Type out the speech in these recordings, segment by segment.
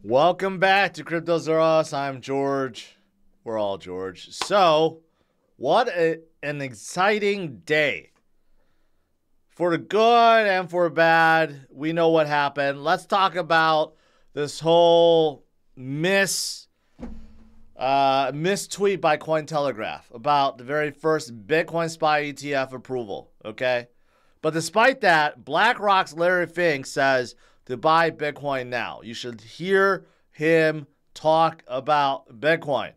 Welcome back to CryptosRus. I'm George. We're all George. So, what an exciting day. For the good and for bad, we know what happened. Let's talk about this whole mistweet by Cointelegraph about the very first Bitcoin Spot ETF approval, okay? But despite that, Blackrock's Larry Fink says to buy Bitcoin now. You should hear him talk about Bitcoin.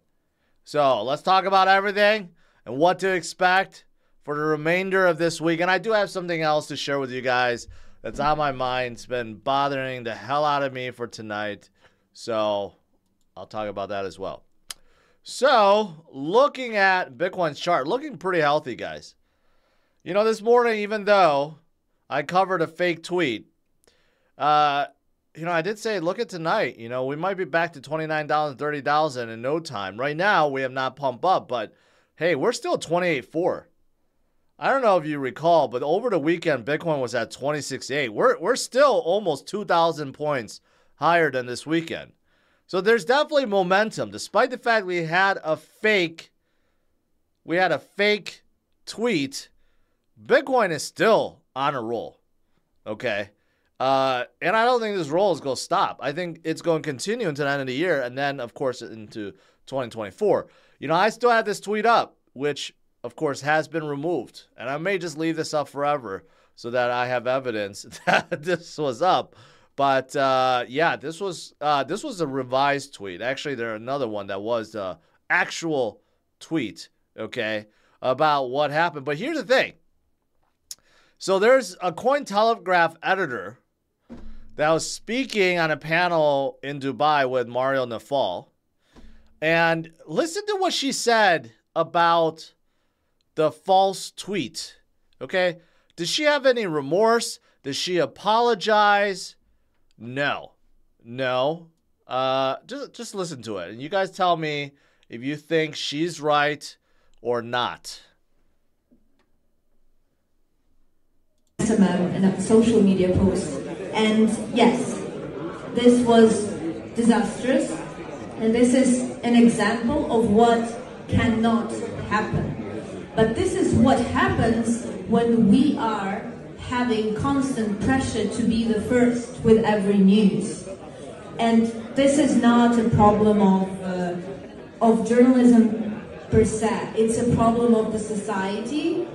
So let's talk about everything and what to expect for the remainder of this week. And I do have something else to share with you guys that's on my mind. It's been bothering the hell out of me for tonight. So I'll talk about that as well. So looking at Bitcoin's chart, looking pretty healthy, guys. You know, this morning, even though I covered a fake tweet, I did say, look at tonight. We might be back to $29, $30 in no time. Right now, we have not pumped up, but hey, we're still 28.4. I don't know if you recall, but over the weekend, Bitcoin was at 26.8. We're still almost 2,000 points higher than this weekend. So there's definitely momentum, despite the fact we had a fake tweet. Bitcoin is still on a roll. Okay. And I don't think this roll is going to stop. I think it's going to continue until the end of the year and then, of course, into 2024. I still have this tweet up, which, of course, has been removed. And I may just leave this up forever so that I have evidence that this was up. But, yeah, this was a revised tweet. Actually, there's another one that was the actual tweet, okay, about what happened. But here's the thing. So there's a Cointelegraph editor that was speaking on a panel in Dubai with Mario Nafal. And listen to what she said about the false tweet. Okay? Did she have any remorse? Did she apologize? No. Just listen to it. And you guys tell me if you think she's right or not. In a social media post, and yes, this was disastrous, and this is an example of what cannot happen. But this is what happens when we are having constant pressure to be the first with every news. And this is not a problem of journalism per se. It's a problem of the society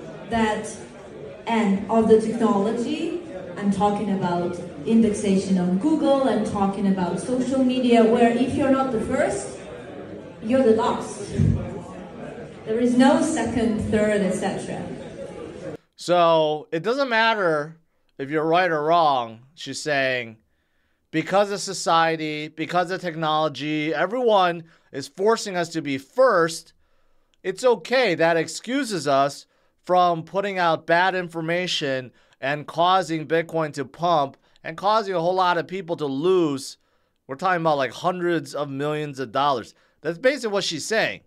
and of the technology. I'm talking about indexation on Google, I'm talking about social media, where if you're not the first, you're the last. There is no second, third, etc. So it doesn't matter if you're right or wrong, she's saying, because of society, because of technology, everyone is forcing us to be first. It's okay. That excuses us from putting out bad information and causing Bitcoin to pump and causing a whole lot of people to lose. We're talking about like hundreds of millions of dollars. That's basically what she's saying.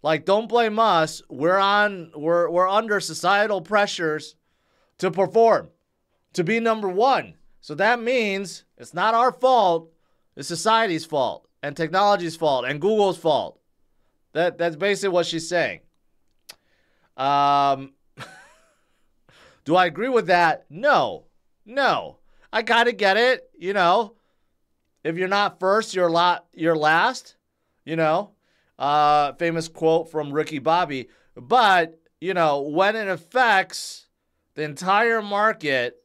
Like, don't blame us. We're under societal pressures to perform, to be number one. So that means it's not our fault. It's society's fault and technology's fault and Google's fault. That's basically what she's saying. Do I agree with that? No. I gotta get it. If you're not first, you're last. Famous quote from Ricky Bobby. But, when it affects the entire market,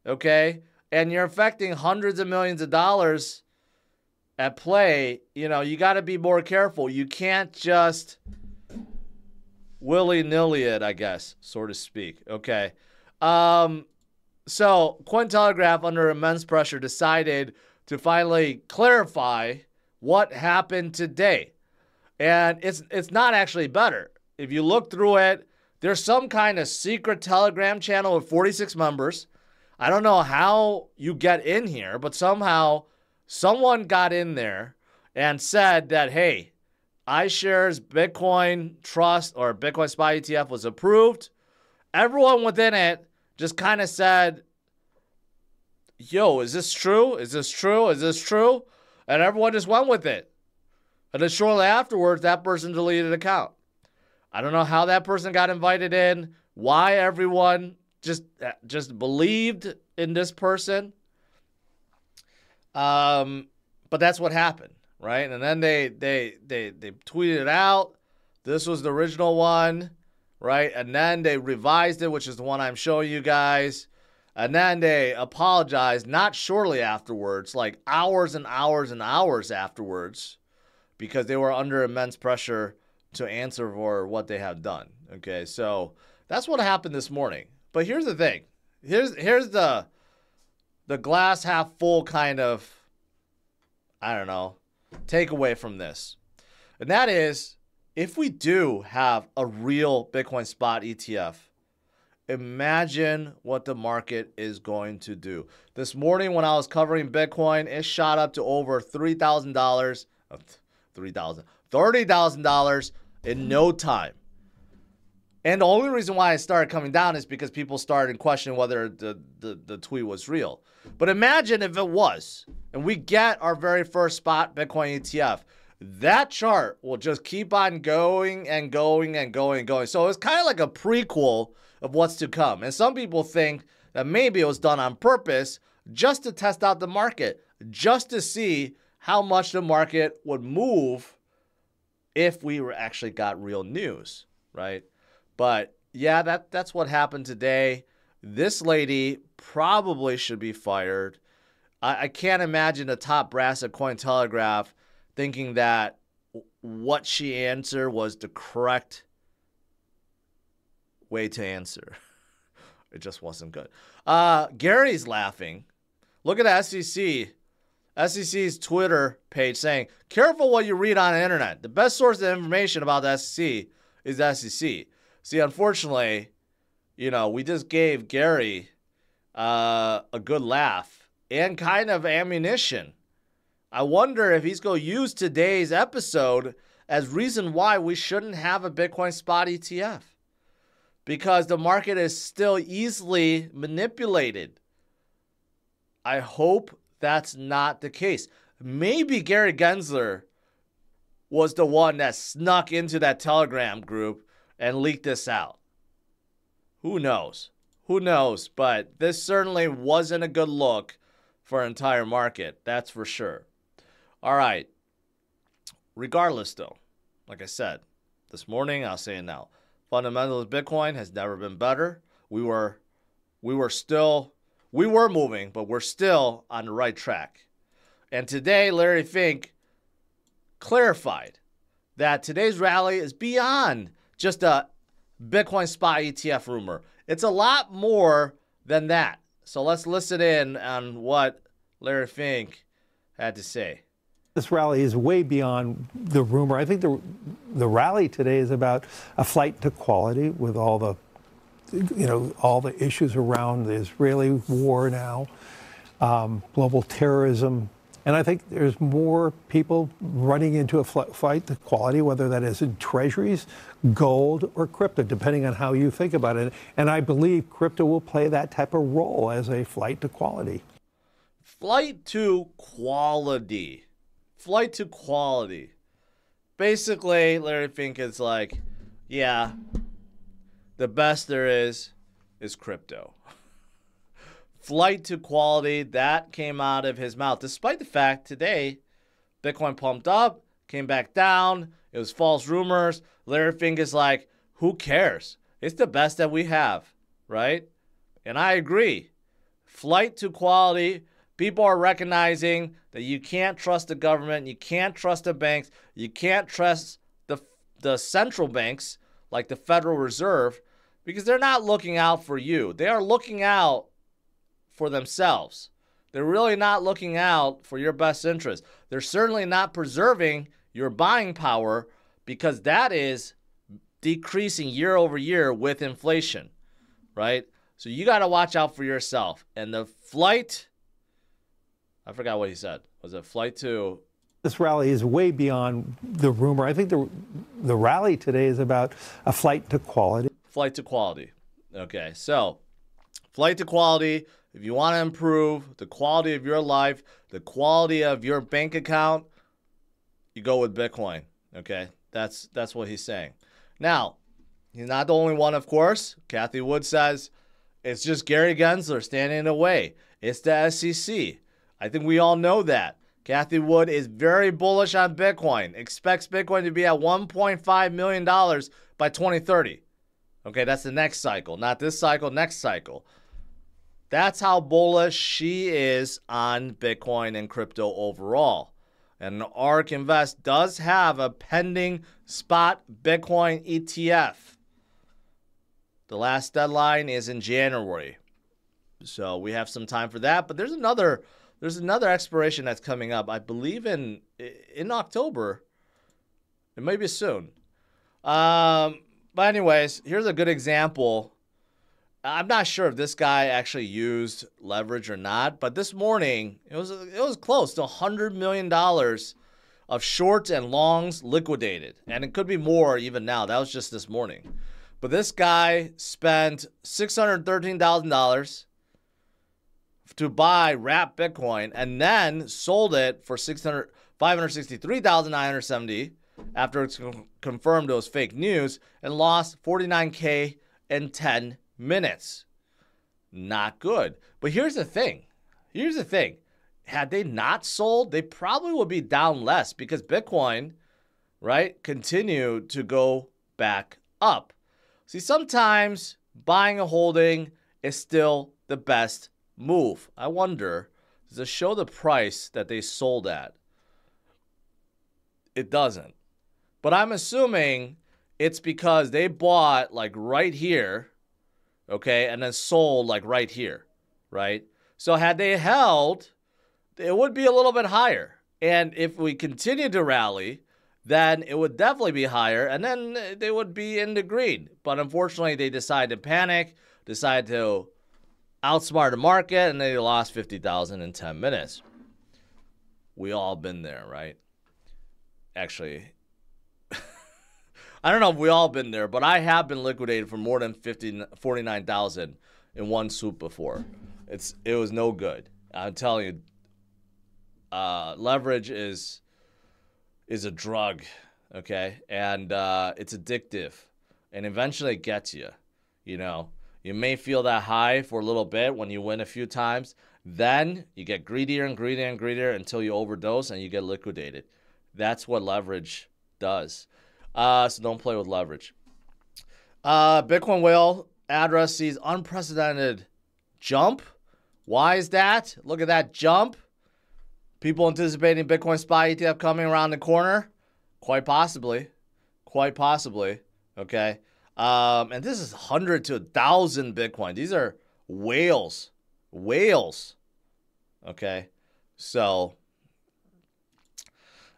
okay, and you're affecting hundreds of millions of dollars at play, you got to be more careful. You can't just willy-nilly it, I guess, so to speak. Okay. So Cointelegraph, under immense pressure, decided to finally clarify what happened today. And it's not actually better. If you look through it, there's some kind of secret Telegram channel with 46 members. I don't know how you get in here, but somehow someone got in there and said that, hey, iShares Bitcoin Trust or Bitcoin Spot ETF was approved. Everyone within it just kind of said, yo, is this true? Is this true? Is this true? And everyone just went with it. And then shortly afterwards, that person deleted the account. I don't know how that person got invited in, why everyone just believed in this person. But that's what happened, right? And then they tweeted it out. This was the original one, right? And then they revised it, which is the one I'm showing you guys. And then they apologized not shortly afterwards, like hours and hours and hours afterwards, because they were under immense pressure to answer for what they have done. Okay, so that's what happened this morning. But here's the thing. Here's the glass half full kind of, I don't know, takeaway from this. And that is, if we do have a real Bitcoin spot ETF, imagine what the market is going to do. This morning when I was covering Bitcoin, it shot up to over $30,000 in no time. And the only reason why it started coming down is because people started questioning whether the tweet was real. But imagine if it was, and we get our very first spot Bitcoin ETF. That chart will just keep on going and going and going and going. So it's kind of like a prequel of what's to come. And some people think that maybe it was done on purpose just to test out the market, just to see how much the market would move if we were actually got real news, right? But yeah, that's what happened today. This lady probably should be fired. I can't imagine the top brass at Cointelegraph thinking that what she answered was the correct way to answer. It just wasn't good. Gary's laughing. Look at the SEC's Twitter page saying, careful what you read on the internet. The best source of information about the SEC is the SEC. See, unfortunately, we just gave Gary a good laugh and kind of ammunition. I wonder if he's going to use today's episode as reason why we shouldn't have a Bitcoin spot ETF. Because the market is still easily manipulated. I hope that's not the case. Maybe Gary Gensler was the one that snuck into that Telegram group and leaked this out. Who knows? Who knows? But this certainly wasn't a good look for our entire market. That's for sure. All right. Regardless, though, like I said, this morning, I'll say it now. Fundamentals of Bitcoin has never been better. We were moving, but we're still on the right track. And today, Larry Fink clarified that today's rally is beyond just a Bitcoin spot ETF rumor. It's a lot more than that. So let's listen in on what Larry Fink had to say. This rally is way beyond the rumor. I think the rally today is about a flight to quality with all the, all the issues around the Israeli war now, global terrorism. And I think there's more people running into a flight to quality, whether that is in treasuries, gold, or crypto, depending on how you think about it. And I believe crypto will play that type of role as a flight to quality. Flight to quality. Flight to quality. Basically, Larry Fink is like, yeah, the best there is crypto. Flight to quality, that came out of his mouth. Despite the fact today, Bitcoin pumped up, came back down. It was false rumors. Larry Fink is like, who cares? It's the best that we have, right? And I agree. Flight to quality. People are recognizing that you can't trust the government, you can't trust the banks, you can't trust the central banks like the Federal Reserve because they're not looking out for you. They are looking out for themselves. They're really not looking out for your best interest. They're certainly not preserving your buying power because that is decreasing year over year with inflation, right? So you got to watch out for yourself. And the flight, I forgot what he said. Was it flight to? This rally is way beyond the rumor. I think the rally today is about a flight to quality. Flight to quality. Okay, so flight to quality if you want to improve the quality of your life, the quality of your bank account, you go with Bitcoin. Okay, that's what he's saying. Now, he's not the only one, of course. Cathy Wood says it's just Gary Gensler standing in the way. It's the SEC. I think we all know that. Cathy Wood is very bullish on Bitcoin. Expects Bitcoin to be at $1.5 million by 2030. Okay, that's the next cycle. Not this cycle, next cycle. That's how bullish she is on Bitcoin and crypto overall. And ARK Invest does have a pending spot Bitcoin ETF. The last deadline is in January. So we have some time for that. But there's another expiration that's coming up. I believe in October. It may be soon. But anyways, here's a good example. I'm not sure if this guy actually used leverage or not, but this morning it was close to $100 million of shorts and longs liquidated, and it could be more even now. That was just this morning. But this guy spent $613,000 to buy wrapped Bitcoin and then sold it for $563,970 after it's confirmed it was fake news and lost $49K in 10 minutes. Not good. But here's the thing. Had they not sold, they probably would be down less because Bitcoin, right, continued to go back up. See, sometimes buying a holding is still the best move. I wonder, does it show the price that they sold at? It doesn't. But I'm assuming it's because they bought like right here, okay, and then sold like right here, right? So had they held, it would be a little bit higher. And if we continue to rally, then it would definitely be higher, and then they would be in the green. But unfortunately, they decided to panic, decided to outsmart the market, and they lost $50,000 in 10 minutes. We all been there, right? Actually, I don't know if we all been there, but I have been liquidated for more than $49,000 in one swoop before. It was no good. I'm telling you, leverage is a drug, okay? And it's addictive. And eventually it gets you, you know. You may feel that high for a little bit when you win a few times. Then you get greedier and greedier and greedier until you overdose and you get liquidated. That's what leverage does. So don't play with leverage. Bitcoin whale address sees unprecedented jump. Why is that? Look at that jump. People anticipating Bitcoin Spot ETF coming around the corner? Quite possibly. Okay. And this is 100 to 1,000 Bitcoin. These are whales. Okay. So,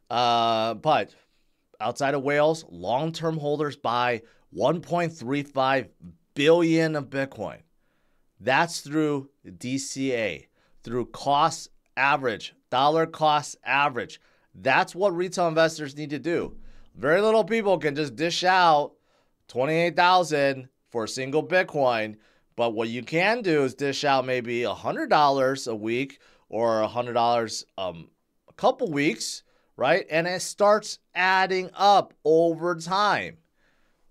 but outside of whales, long-term holders buy 1.35 billion of Bitcoin. That's through DCA, through cost average, dollar cost average. That's what retail investors need to do. Very little people can just dish out 28,000 for a single Bitcoin, but what you can do is dish out maybe $100 a week or $100 a couple weeks, right? And it starts adding up over time,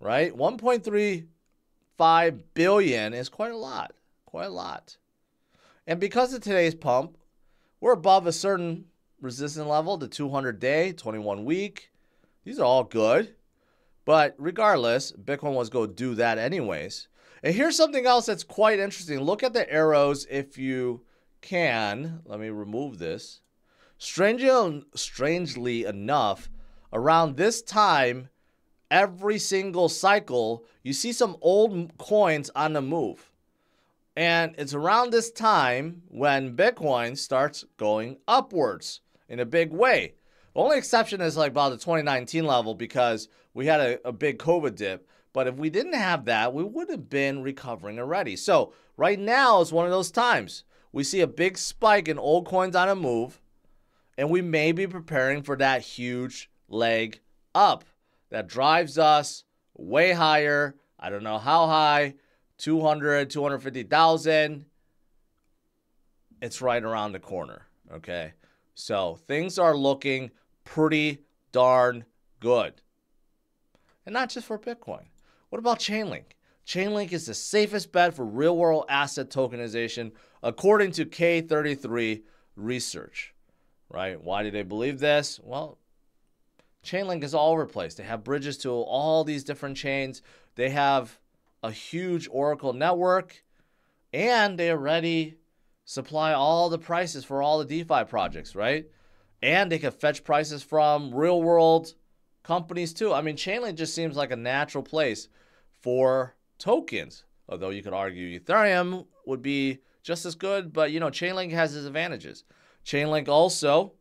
right? 1.35 billion is quite a lot. And because of today's pump, we're above a certain resistance level, the 200-day, 21-week. These are all good. But regardless, Bitcoin was going to do that anyways. And here's something else that's quite interesting. Look at the arrows if you can. Let me remove this. Strangely enough, around this time, every single cycle, you see some old coins on the move. And it's around this time when Bitcoin starts going upwards in a big way. The only exception is like about the 2019 level because we had a big COVID dip. But if we didn't have that, we would have been recovering already. So right now is one of those times. We see a big spike in old coins on a move, and we may be preparing for that huge leg up that drives us way higher. I don't know how high, 200, 250,000. it's right around the corner, okay? So things are looking pretty darn good. And not just for Bitcoin. What about Chainlink? Chainlink is the safest bet for real-world asset tokenization, according to K33 research, right? Why do they believe this? Well, Chainlink is all over the place. They have bridges to all these different chains. They have a huge Oracle network, and they already supply all the prices for all the DeFi projects, right? And they can fetch prices from real-world companies too. I mean, Chainlink just seems like a natural place for tokens, although you could argue Ethereum would be just as good, but you know, Chainlink has its advantages. Chainlink also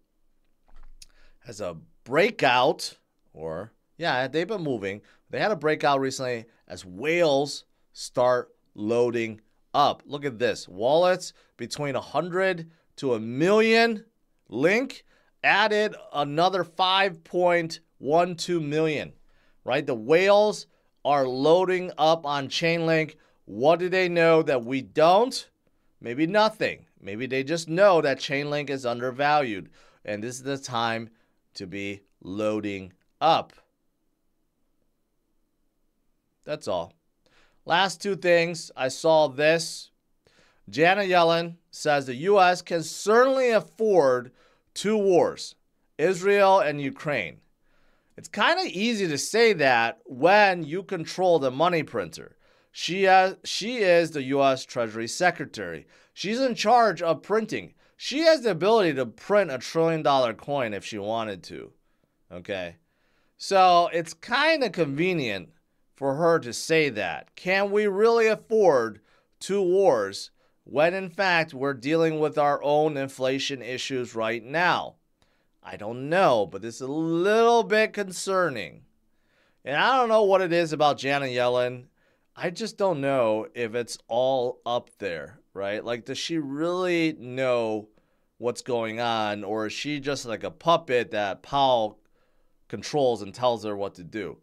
has a breakout, or yeah, they've been moving. They had a breakout recently as whales start loading up. Look at this. Wallets between 100 to a million. Link added another 5.12 million, right? The whales are loading up on Chainlink. What do they know that we don't? Maybe nothing. Maybe they just know that Chainlink is undervalued, and this is the time to be loading up. That's all. Last two things. I saw this. Janet Yellen says the U.S. can certainly afford two wars, Israel and Ukraine. It's kind of easy to say that when you control the money printer. She is the U.S. Treasury Secretary. She's in charge of printing. She has the ability to print $1 trillion coin if she wanted to. Okay? So it's kind of convenient for her to say that. Can we really afford two wars when in fact we're dealing with our own inflation issues right now? I don't know, but this is a little bit concerning. And I don't know what it is about Janet Yellen. I just don't know if it's all up there, right? Like, does she really know what's going on, or is she just like a puppet that Powell controls and tells her what to do?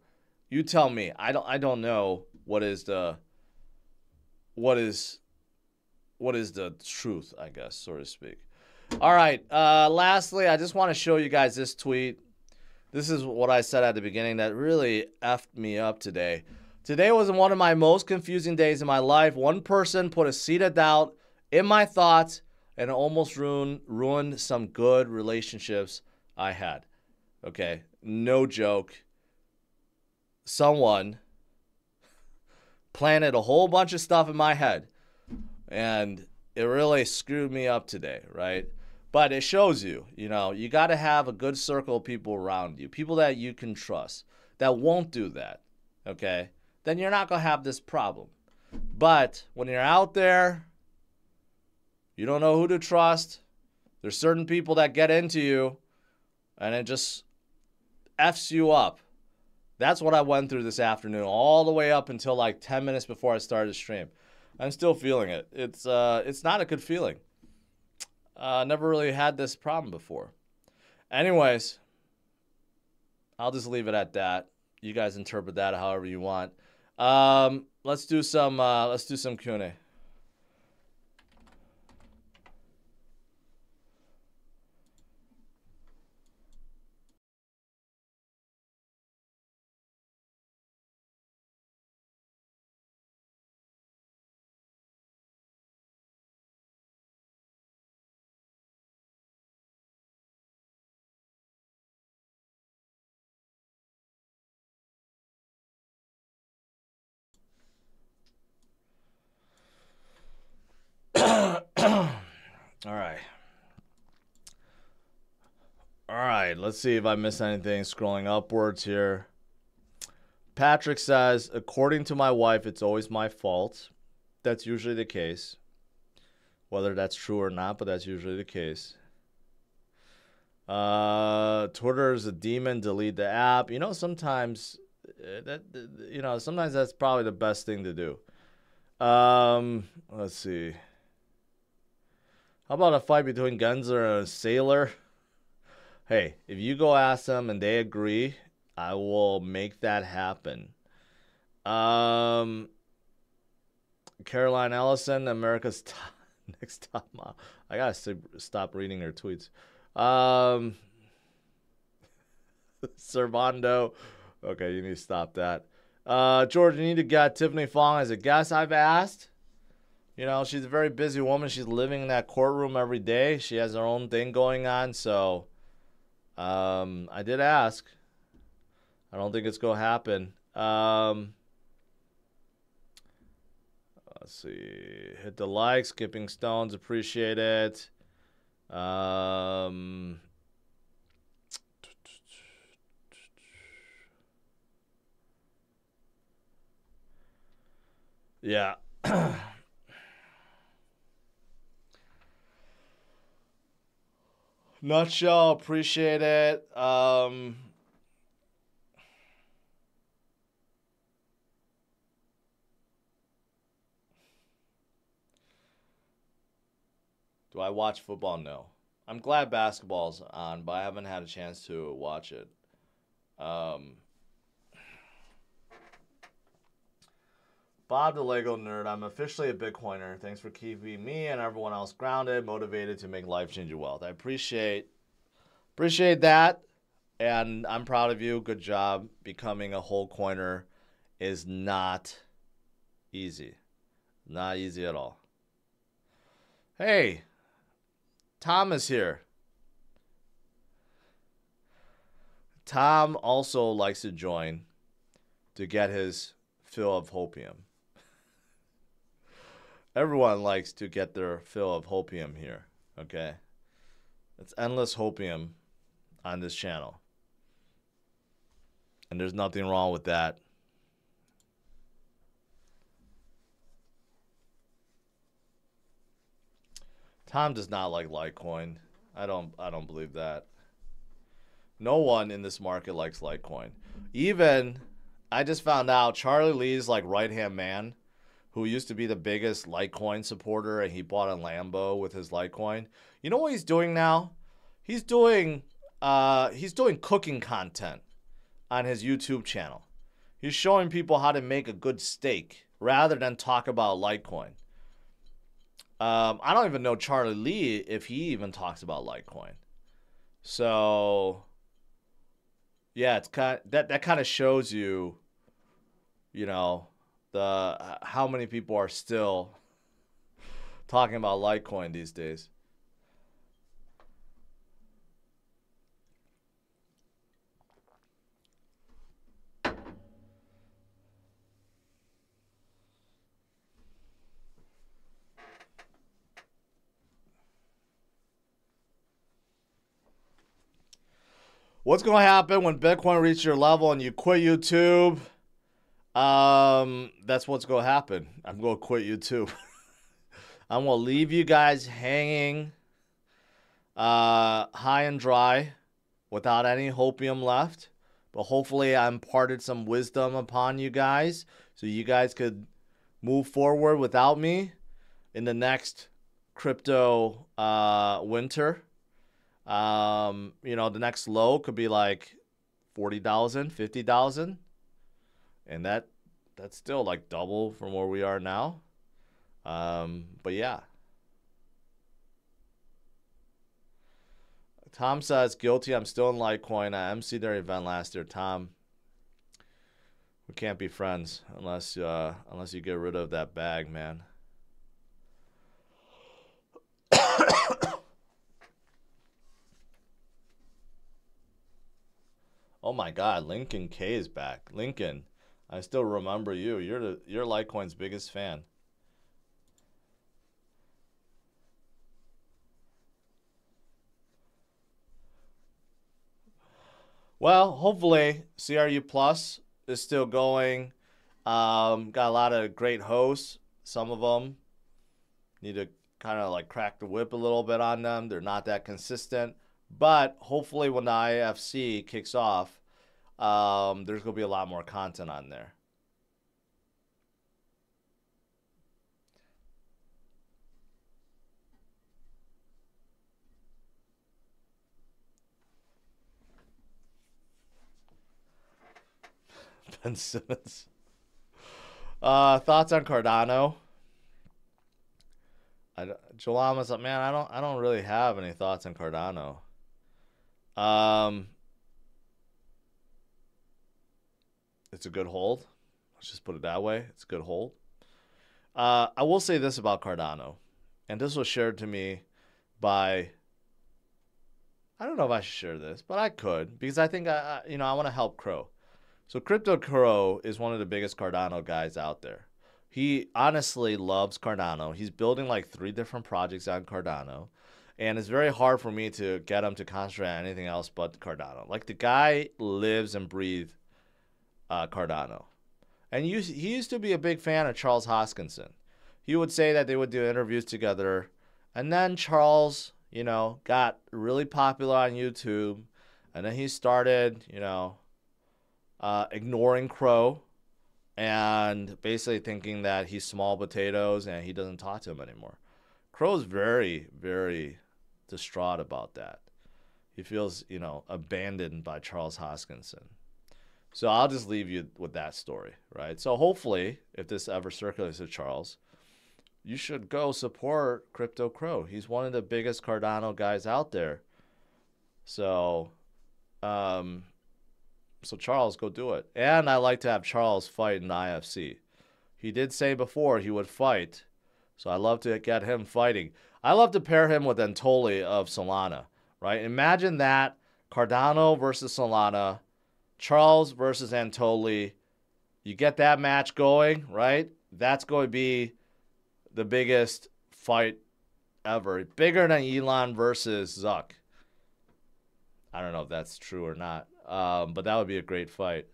You tell me. I don't know what is the truth, I guess, so to speak. All right. Lastly, I just want to show you guys this tweet. This is what I said at the beginning that really effed me up today. Today was one of my most confusing days in my life. One person put a seed of doubt in my thoughts and almost ruined some good relationships I had. Okay, no joke. Someone planted a whole bunch of stuff in my head, and it really screwed me up today, right? But it shows you, you got to have a good circle of people around you, people that you can trust, that won't do that, okay? Then you're not going to have this problem. But when you're out there, you don't know who to trust. There's certain people that get into you, and it just F's you up. That's what I went through this afternoon, all the way up until like 10 minutes before I started the stream. I'm still feeling it. It's not a good feeling. Never really had this problem before. Anyways, I'll just leave it at that. You guys interpret that however you want. Let's do some Q&A. All right, let's see if I missed anything scrolling upwards here. Patrick says, according to my wife, it's always my fault. That's usually the case. Whether that's true or not, but that's usually the case. Twitter is a demon, delete the app. Sometimes sometimes that's probably the best thing to do. Let's see. How about a fight between Genzer and a sailor? Hey, if you go ask them and they agree, I will make that happen. Caroline Ellison, America's next top model. I gotta stop reading her tweets. Servando. Okay, you need to stop that. George, you need to get Tiffany Fong as a guest, I've asked. You know, she's a very busy woman. She's living in that courtroom every day. She has her own thing going on. So I did ask. I don't think it's going to happen. Let's see. Hit the like. Skipping Stones. Appreciate it. Yeah. Nutshell, appreciate it. Do I watch football? No. I'm glad basketball's on, but I haven't had a chance to watch it. Bob the Lego Nerd, I'm officially a Bitcoiner. Thanks for keeping me and everyone else grounded, motivated to make life-changing wealth. I appreciate that, and I'm proud of you. Good job. Becoming a whole coiner is not easy. Not easy at all. Hey, Tom is here. Tom also likes to join to get his fill of hopium. Everyone likes to get their fill of hopium here, okay? It's endless hopium on this channel. And there's nothing wrong with that. Tom does not like Litecoin. I don't believe that. No one in this market likes Litecoin. Even, I just found out Charlie Lee's like right-hand man, who used to be the biggest Litecoin supporter, and he bought a Lambo with his Litecoin. You know what he's doing now? He's doing cooking content on his YouTube channel. He's showing people how to make a good steak rather than talk about Litecoin. I don't even know Charlie Lee if he even talks about Litecoin. So yeah, it's that kind of shows you, you know, how many people are still talking about Litecoin these days. What's going to happen when Bitcoin reaches your level and you quit YouTube? That's what's going to happen. I'm going to quit YouTube. I'm going to leave you guys hanging high and dry without any hopium left. But hopefully I imparted some wisdom upon you guys so you guys could move forward without me in the next crypto winter. You know, the next low could be like 40,000, 50,000. And that's still like double from where we are now. But yeah. Tom says, guilty, I'm still in Litecoin. I emceed their event last year. Tom, we can't be friends unless you get rid of that bag, man. Oh my God, Lincoln K is back. Lincoln, I still remember you. You're Litecoin's biggest fan. Well, hopefully CRU Plus is still going. Got a lot of great hosts. Some of them need to kind of like crack the whip a little bit on them. They're not that consistent. But hopefully when the IFC kicks off, there's going to be a lot more content on there. Ben Simmons. Thoughts on Cardano? Jalama's like, man, I don't really have any thoughts on Cardano. It's a good hold. Let's just put it that way. It's a good hold. I will say this about Cardano, and this was shared to me by, I don't know if I should share this, but I could, because I think I want to help Crow. So Crypto Crow is one of the biggest Cardano guys out there. He honestly loves Cardano. He's building like 3 different projects on Cardano, and it's very hard for me to get him to concentrate on anything else but Cardano. Like, the guy lives and breathes Cardano. And he used to be a big fan of Charles Hoskinson. He would say that they would do interviews together. And then Charles, got really popular on YouTube. And then he started, ignoring Crow and basically thinking that he's small potatoes and he doesn't talk to him anymore. Crow's very, very distraught about that. He feels, abandoned by Charles Hoskinson. So I'll just leave you with that story, right? So hopefully, if this ever circulates to Charles, you should go support Crypto Crow. He's one of the biggest Cardano guys out there. So, Charles, go do it. And I like to have Charles fight in the IFC. He did say before he would fight, so I love to get him fighting. I love to pair him with Anatoly of Solana, right? Imagine that, Cardano versus Solana, Charles versus Anatoly. You get that match going, right? That's going to be the biggest fight ever. Bigger than Yellen versus Zuck. I don't know if that's true or not, but that would be a great fight.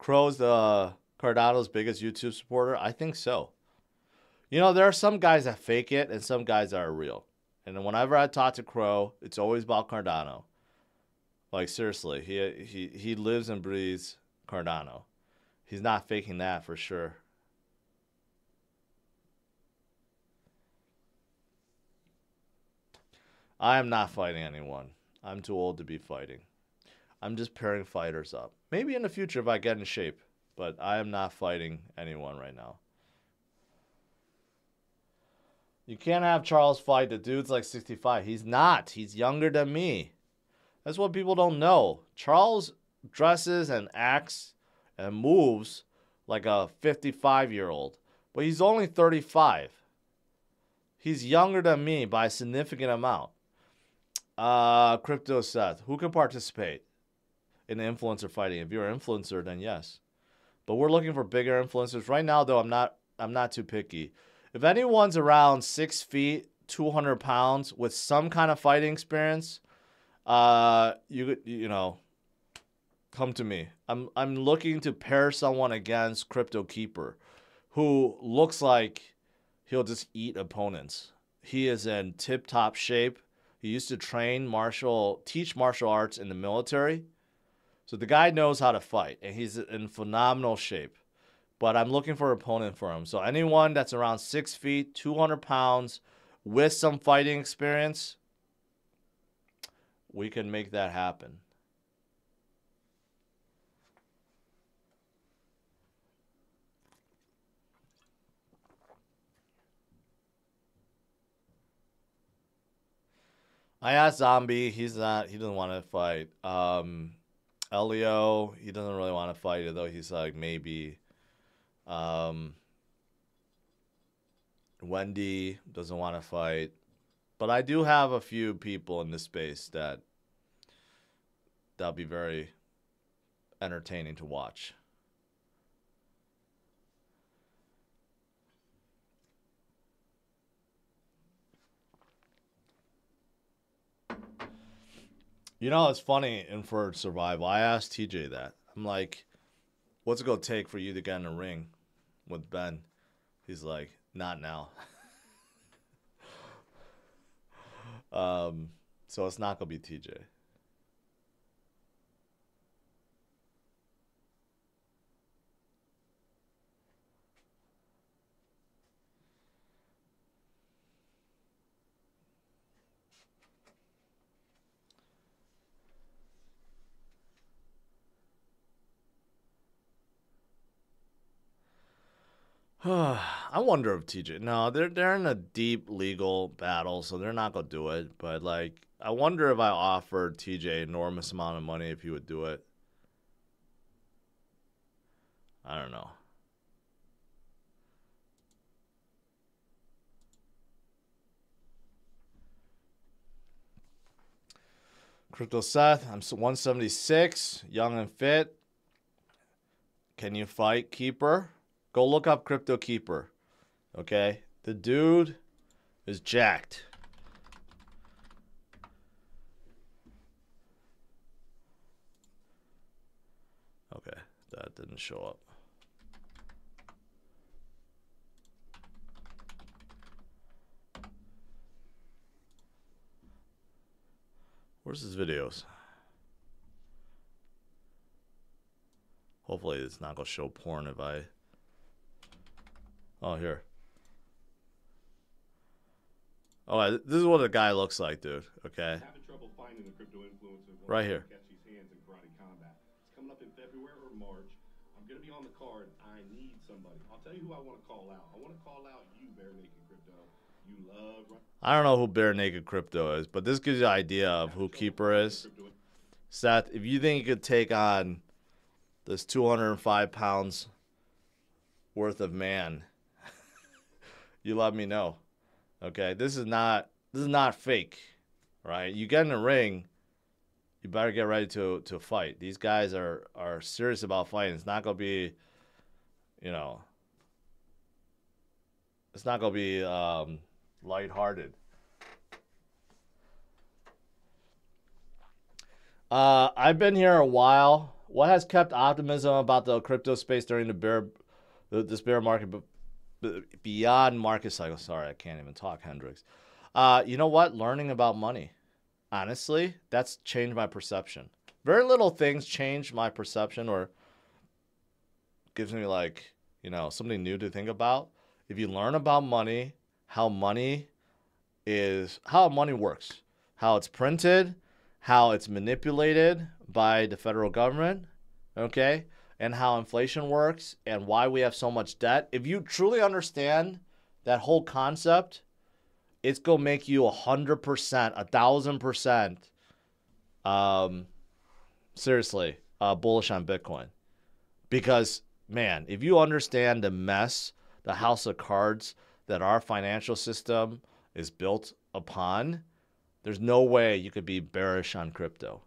Crow's Cardano's biggest YouTube supporter? I think so. There are some guys that fake it and some guys that are real. And whenever I talk to Crow, it's always about Cardano. Like, seriously, he lives and breathes Cardano. He's not faking that for sure. I am not fighting anyone. I'm too old to be fighting. I'm just pairing fighters up. Maybe in the future if I get in shape, but I am not fighting anyone right now. You can't have Charles fight. The dude's like 65. He's not. He's younger than me. That's what people don't know. Charles dresses and acts and moves like a 55-year-old, but he's only 35. He's younger than me by a significant amount. Crypto Seth, who can participate in the influencer fighting? If you're an influencer, then yes. But we're looking for bigger influencers. Right now, though, I'm not too picky. If anyone's around 6 feet, 200 pounds with some kind of fighting experience, you know, come to me. I'm looking to pair someone against Crypto Keeper, who looks like he'll just eat opponents. He is in tip-top shape. He used to teach martial arts in the military. So the guy knows how to fight, and he's in phenomenal shape. But I'm looking for an opponent for him. So anyone that's around 6 feet, 200 pounds, with some fighting experience, we can make that happen. I asked Zombie. He doesn't want to fight. Elio, he doesn't really want to fight, although he's like maybe. Wendy doesn't want to fight. But I do have a few people in this space that'll be very entertaining to watch. You know, it's funny in for survival. I asked TJ that. I'm like, what's it going to take for you to get in a ring with Ben? He's like, Not now. So it's not gonna be TJ. I wonder if TJ. No, they're in a deep legal battle, so they're not gonna do it. But like, I wonder if I offered TJ enormous amount of money if he would do it. I don't know. Crypto Seth, I'm 176, young and fit. Can you fight Keeper? Go look up Crypto Keeper. Okay? The dude is jacked. Okay, that didn't show up. Where's his videos? Hopefully it's not gonna show porn if I... Oh, here. Oh, this is what a guy looks like, dude. Okay. Having trouble finding the crypto influencer right here. Catch these hands in karate combat. It's coming up in February or March. I'm gonna be on the card. I need somebody. I'll tell you who I want to call out. I want to call out you, Bare Naked Crypto. You love. I don't know who Bare Naked Crypto is, but this gives you an idea of who Keeper is. Seth, if you think you could take on this 205 pounds worth of man, you let me know. Okay, this is not fake, right? You get in the ring, you better get ready to fight. These guys are serious about fighting. It's not gonna be, you know, it's not gonna be lighthearted. I've been here a while. What has kept optimism about the crypto space during this bear market, but beyond market cycle? Sorry, I can't even talk, Hendricks. You know what? Learning about money. Honestly, that's changed my perception. Very little things change my perception or gives me, like, you know, something new to think about. If you learn about money, how money works, how it's printed, how it's manipulated by the federal government, okay, and how inflation works and why we have so much debt. If you truly understand that whole concept, it's going to make you 100%, 1,000%, seriously, bullish on Bitcoin. Because, man, if you understand the mess, the house of cards that our financial system is built upon, there's no way you could be bearish on crypto.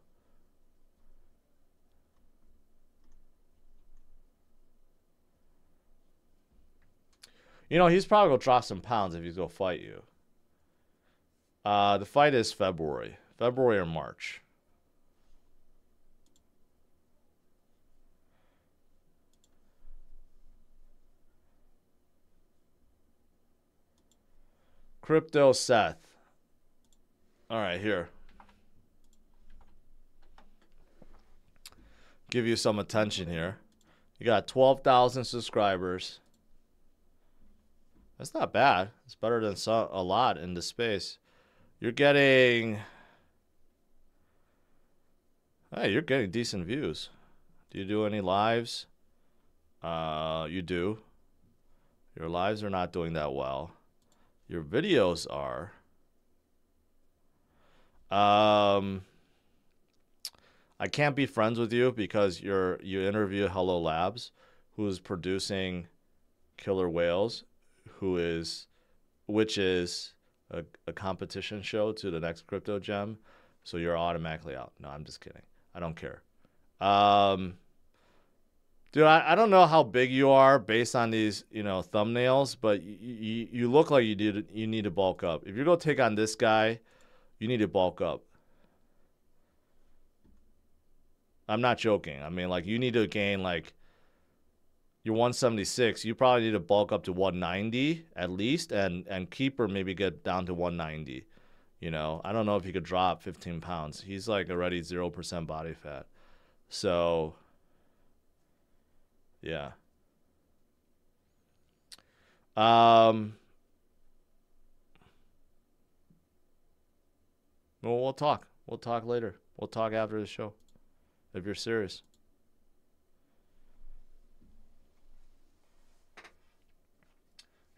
You know, he's probably going to drop some pounds if he's going to fight you. The fight is February or March. Crypto Seth. All right, here. Give you some attention here. You got 12,000 subscribers. That's not bad. It's better than a lot in the space. You're getting... Hey, you're getting decent views. Do you do any lives? You do. Your lives are not doing that well. Your videos are. I can't be friends with you because you interview Hello Labs, who's producing Killer Whales, which is a competition show to the next crypto gem. So you're automatically out. No, I'm just kidding. I don't care. Dude, I don't know how big you are based on these, you know, thumbnails, but you look like you need to bulk up. If you're going to take on this guy, you need to bulk up. I'm not joking. I mean, like, you need to gain, like, You're 176. You probably need to bulk up to 190 at least, and keeper maybe get down to 190. You know, I don't know if he could drop 15 pounds. He's like already 0% body fat. So, yeah. Well, we'll talk. We'll talk later. We'll talk after the show, if you're serious.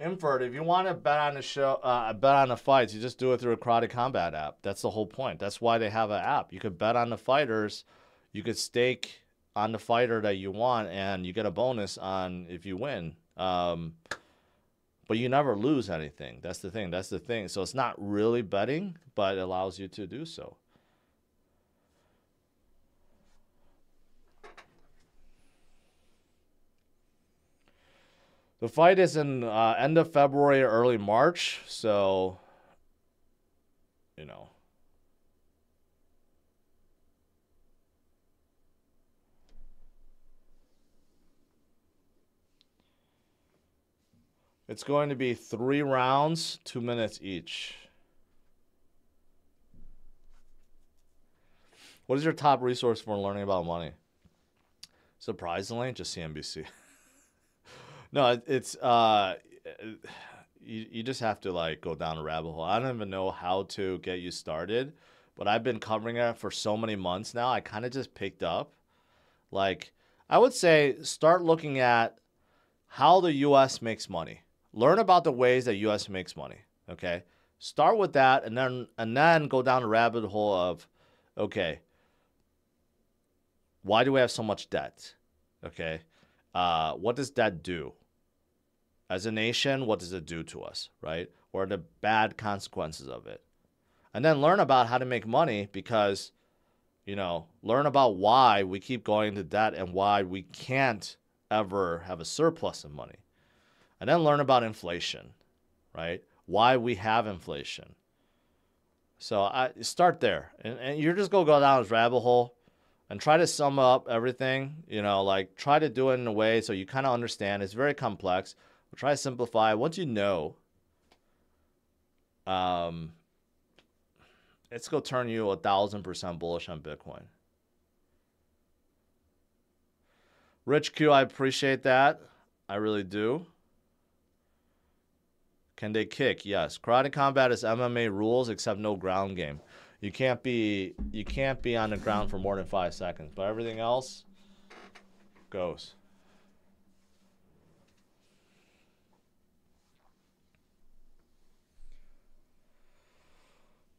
Inford, if you want to bet on the show, bet on the fights, you just do it through a Karate Combat app. That's the whole point. That's why they have an app. You could bet on the fighters. You could stake on the fighter that you want, and you get a bonus on if you win. But you never lose anything. That's the thing. That's the thing. So it's not really betting, but it allows you to do so. The fight is in end of February or early March, so, you know. It's going to be 3 rounds, 2 minutes each. What is your top resource for learning about money? Surprisingly, just CNBC. No, it's you just have to like go down a rabbit hole. I don't even know how to get you started, but I've been covering it for so many months now. I kind of just picked up. Like, I would say start looking at how the US makes money. Learn about the ways that US makes money, okay? Start with that and then go down the rabbit hole of, okay, why do we have so much debt? Okay? What does debt do? As a nation, what does it do to us, right? What are the bad consequences of it? And then learn about how to make money because, you know, learn about why we keep going into debt and why we can't ever have a surplus of money. And then learn about inflation, right? Why we have inflation. So I start there. And you're just going to go down this rabbit hole and try to sum up everything, you know, like try to do it in a way so you kind of understand. It's very complex. Try to simplify. Once you know, it's going to turn you 1,000% bullish on Bitcoin. Rich Q, I appreciate that. I really do. Can they kick? Yes. Karate Combat is MMA rules except no ground game. You can't be on the ground for more than 5 seconds, but everything else goes.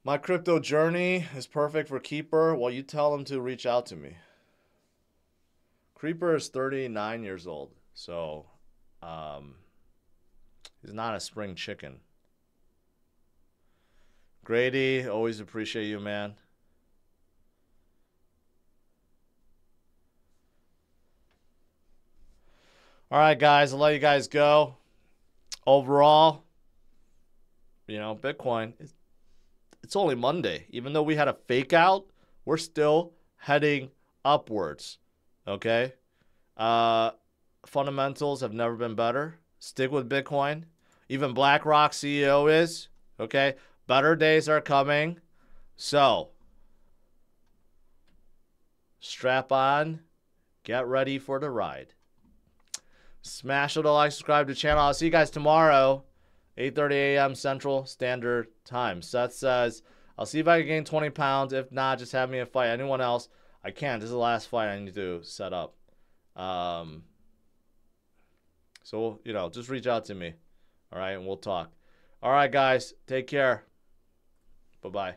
My crypto journey is perfect for Keeper. Well, you tell him to reach out to me. Creeper is 39 years old, so he's not a spring chicken. Grady, always appreciate you, man. All right, guys, I'll let you guys go. Overall, you know, Bitcoin is... It's only Monday. Even though we had a fake out, we're still heading upwards. Okay? Fundamentals have never been better. Stick with Bitcoin. Even Blackrock CEO is. Okay? Better days are coming. So, strap on. Get ready for the ride. Smash the like, subscribe to the channel. I'll see you guys tomorrow. 8:30 a.m. Central Standard Time. Seth says, I'll see if I can gain 20 pounds. If not, just have me a fight. Anyone else? I can't. This is the last fight I need to set up. So, you know, just reach out to me. All right, and we'll talk. All right, guys. Take care. Bye-bye.